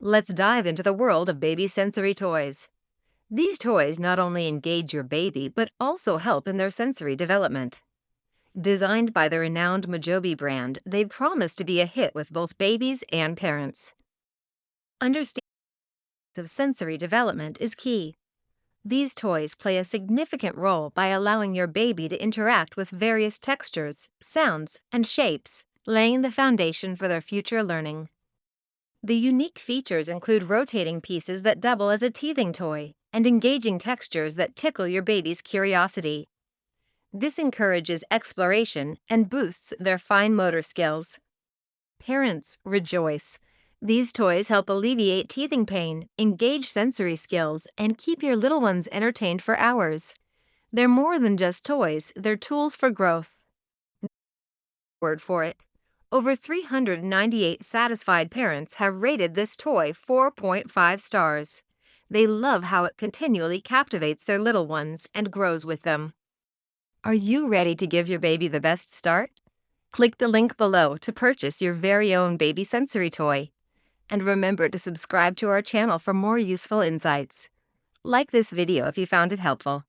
Let's dive into the world of baby sensory toys. These toys not only engage your baby, but also help in their sensory development. Designed by the renowned Mojobi brand, they promise to be a hit with both babies and parents. Understanding of sensory development is key. These toys play a significant role by allowing your baby to interact with various textures, sounds, and shapes, laying the foundation for their future learning. The unique features include rotating pieces that double as a teething toy and engaging textures that tickle your baby's curiosity. This encourages exploration and boosts their fine motor skills. Parents, rejoice! These toys help alleviate teething pain, engage sensory skills, and keep your little ones entertained for hours. They're more than just toys, they're tools for growth. Word for it. Over 398 satisfied parents have rated this toy 4.5 stars. They love how it continually captivates their little ones and grows with them. Are you ready to give your baby the best start? Click the link below to purchase your very own baby sensory toy. And remember to subscribe to our channel for more useful insights. Like this video if you found it helpful.